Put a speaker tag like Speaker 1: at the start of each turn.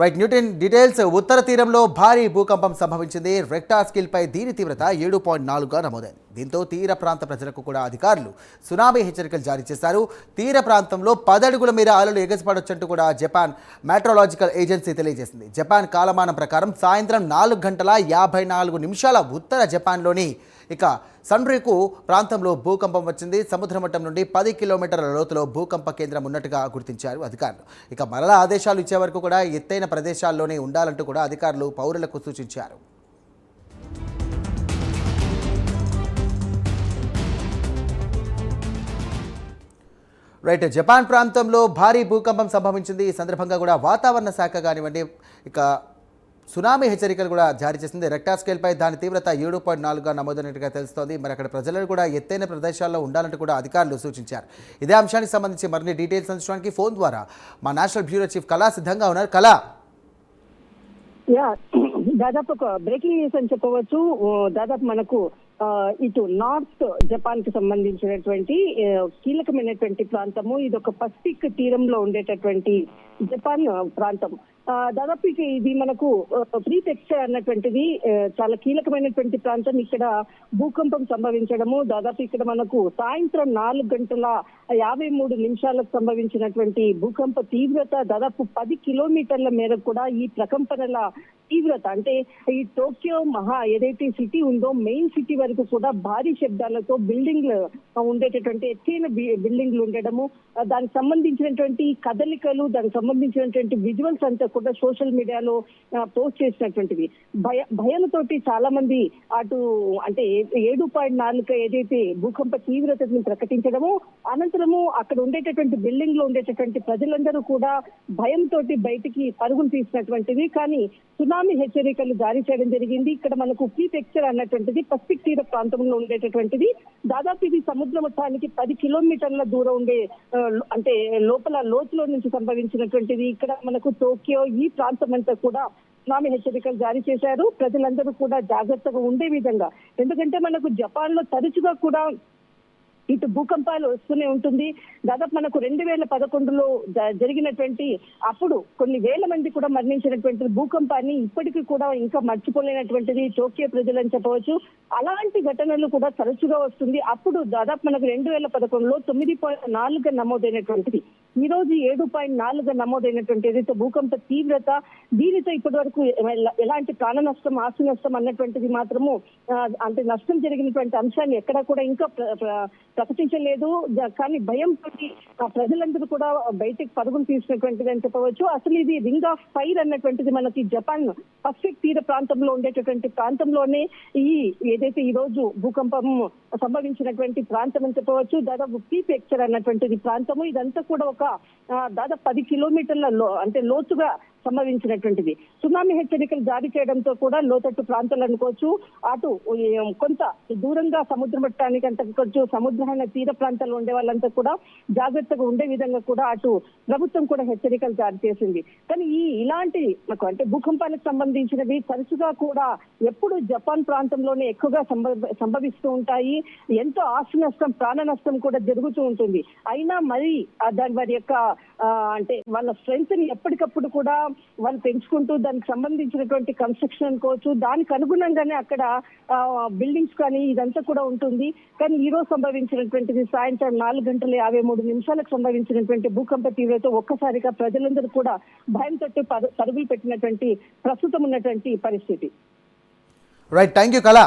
Speaker 1: Right Newton details. ఉత్తర తీరంలో భారీ భూకంపం సంభవించింది. రెక్టార్ స్కేల్పై దీని తీవ్రత 7.4గా నమోదైంది. దీంతో తీర ప్రాంత ప్రజలకు కూడా అధికారులు సునామీ హెచ్చరికలు జారీ చేశారు. తీర ప్రాంతంలో 10 అడుగుల మేర అలలు ఎగసిపడొచ్చంటూ కూడా జపాన్ మెట్రాలజికల్ ఏజెన్సీ తెలియజేసింది. జపాన్ కాలమానం ప్రకారం సాయంత్రం 4:54 ఉత్తర జపాన్లోని సన్రీకు ప్రాంతంలో భూకంపం వచ్చింది. సముద్ర మట్టం నుండి 10 కిలోమీటర్ల లోతులో భూకంప కేంద్రం ఉన్నట్టుగా గుర్తించారు అధికారులు. మరలా ఆదేశాలు ఇచ్చే వరకు కూడా ఎత్తైన ప్రదేశాల్లోనే ఉండాలంటూ కూడా అధికారులు పౌరులకు సూచించారు. రైట్, జపాన్ ప్రాంతంలో భారీ భూకంపం సంభవించింది. ఈ సందర్భంగా కూడా వాతావరణ శాఖ కానివ్వండి సునామీ హెచ్చరికలు కూడా జారీ చేసింది. రెక్టార్ స్కేల్పై దాని తీవ్రత 7.4గా నమోదైనట్టుగా తెలుస్తోంది. మరి అక్కడ ప్రజలను కూడా ఎత్తైన ప్రదేశాల్లో ఉండాలంటూ కూడా అధికారులు సూచించారు. ఇదే అంశానికి సంబంధించి మరిన్ని డీటెయిల్స్ అందించడానికి ఫోన్ ద్వారా మా నేషనల్ బ్యూరో చీఫ్ కళా సిద్ధంగా ఉన్నారు. కళా,
Speaker 2: దాదాపు ఒక బ్రేకింగ్ న్యూస్ అని చెప్పవచ్చు. దాదాపు మనకు ఇటు నార్త్ జపాన్ కి సంబంధించినటువంటి కీలకమైనటువంటి ప్రాంతము. ఇది ఒక పసిఫిక్ తీరంలో ఉండేటటువంటి జపాన్ ప్రాంతం. దాదాపు ఇది మనకు ప్రీటెక్స్ట్ అన్నటువంటిది చాలా కీలకమైనటువంటి ప్రాంతం. ఇక్కడ భూకంపం సంభవించడము దాదాపు ఇక్కడ మనకు సాయంత్రం 4:53 సంభవించినటువంటి భూకంప తీవ్రత దాదాపు 10 కిలోమీటర్ల మేరకు కూడా ఈ ప్రకంపనల తీవ్రత అంటే ఈ టోక్యో ఏదైతే సిటీ ఉందో మెయిన్ సిటీ వరకు కూడా భారీ శబ్దాలతో బిల్డింగ్లు ఉండేటటువంటి ఎత్తైన బిల్డింగ్లు ఉండడము, దానికి సంబంధించినటువంటి కదలికలు, దానికి సంబంధించినటువంటి విజువల్స్ అంతా కూడా సోషల్ మీడియాలో పోస్ట్ చేసినటువంటివి. భయంతోటి చాలా మంది అటు అంటే 7.4 ఏదైతే భూకంప తీవ్రతను ప్రకటించడము, అనంతరము అక్కడ ఉండేటటువంటి బిల్డింగ్ లో ఉండేటటువంటి ప్రజలందరూ కూడా భయంతో బయటికి పరుగులు తీసినటువంటిది. కానీ సునామీ హెచ్చరికలు జారీ చేయడం జరిగింది. ఇక్కడ మనకు ప్రీటెక్చర్ అన్నటువంటిది పసిఫిక్ తీర ప్రాంతంలో ఉండేటటువంటిది. దాదాపు ఇది సముద్ర మట్టానికి 10 కిలోమీటర్ల దూరం ఉండే అంటే లోపల లోతులో నుంచి సంభవించినటువంటిది. ఇక్కడ మనకు టోక్యో ఈ ప్రాంతం అంతా కూడా సునామీ హెచ్చరికలు జారీ చేశారు. ప్రజలందరూ కూడా జాగ్రత్తగా ఉండే విధంగా, ఎందుకంటే మనకు జపాన్ లో తరచుగా కూడా ఇటు భూకంపాలు వస్తూనే ఉంటుంది. దాదాపు మనకు 2011లో జరిగినటువంటి అప్పుడు కొన్ని వేల మంది కూడా మరణించినటువంటి భూకంపాన్ని ఇప్పటికీ కూడా ఇంకా మర్చిపోలేనటువంటిది టోక్యో ప్రజలు అని చెప్పవచ్చు. అలాంటి ఘటనలు కూడా తరచుగా వస్తుంది. అప్పుడు దాదాపు మనకు 2011లో 9.4గా నమోదైనటువంటిది, ఈ రోజు 7.4గా నమోదైనటువంటి ఏదైతే భూకంప తీవ్రత, దీనితో ఇప్పటి వరకు ఎలాంటి ప్రాణ నష్టం, ఆస్తి నష్టం అన్నటువంటిది మాత్రము అంటే నష్టం జరిగినటువంటి అంశాన్ని ఎక్కడా కూడా ఇంకా ప్రకటించలేదు. కానీ భయంతో ప్రజలందరూ కూడా బయటికి పరుగులు తీసినటువంటిది అని చెప్పవచ్చు. అసలు ఇది రింగ్ ఆఫ్ ఫైర్ అన్నటువంటిది మనకి జపాన్ పసిఫిక్ తీర ప్రాంతంలో ఉండేటటువంటి ప్రాంతంలోనే ఏదైతే ఈ రోజు భూకంపం సంభవించినటువంటి ప్రాంతం అని చెప్పవచ్చు. దాదాపు ప్రీటెక్చర్ అన్నటువంటిది ప్రాంతము. ఇదంతా కూడా ఒక దాదాపు 10 కిలోమీటర్ల అంటే లోతుగా సంభవించినటువంటిది. సునామీ హెచ్చరికలు జారీ చేయడంతో కూడా లోతట్టు ప్రాంతాలు అనుకోవచ్చు, అటు కొంత దూరంగా సముద్ర మట్టానికి అంతకొచ్చు సముద్రమైన తీర ప్రాంతాల్లో ఉండే వాళ్ళంతా కూడా జాగ్రత్తగా ఉండే విధంగా కూడా అటు ప్రభుత్వం కూడా హెచ్చరికలు జారీ చేసింది. కానీ ఇలాంటి అంటే భూకంపానికి సంబంధించినవి తరచుగా కూడా ఎప్పుడు జపాన్ ప్రాంతంలోనే ఎక్కువగా సంభవిస్తూ ఉంటాయి. ఎంతో ఆస్తి నష్టం, ప్రాణ నష్టం కూడా జరుగుతూ ఉంటుంది. అయినా మరి దాని వారి యొక్క అంటే వాళ్ళ స్ట్రెంగ్త్ ని ఎప్పటికప్పుడు కూడా వాళ్ళు పెంచుకుంటూ దానికి సంబంధించినటువంటి కన్స్ట్రక్షన్ అనుకోవచ్చు, దానికి అనుగుణంగానే అక్కడ బిల్డింగ్స్ కానీ ఇదంతా కూడా ఉంటుంది. కానీ ఈ రోజు సంభవించినటువంటిది సాయంత్రం 4:53 సంభవించినటువంటి భూకంప తీవ్రత ఒక్కసారిగా ప్రజలందరూ కూడా భయంతో పరుగులు పెట్టినటువంటి ప్రస్తుతం ఉన్నటువంటి పరిస్థితి.
Speaker 1: రైట్, థ్యాంక్ యూ కళా.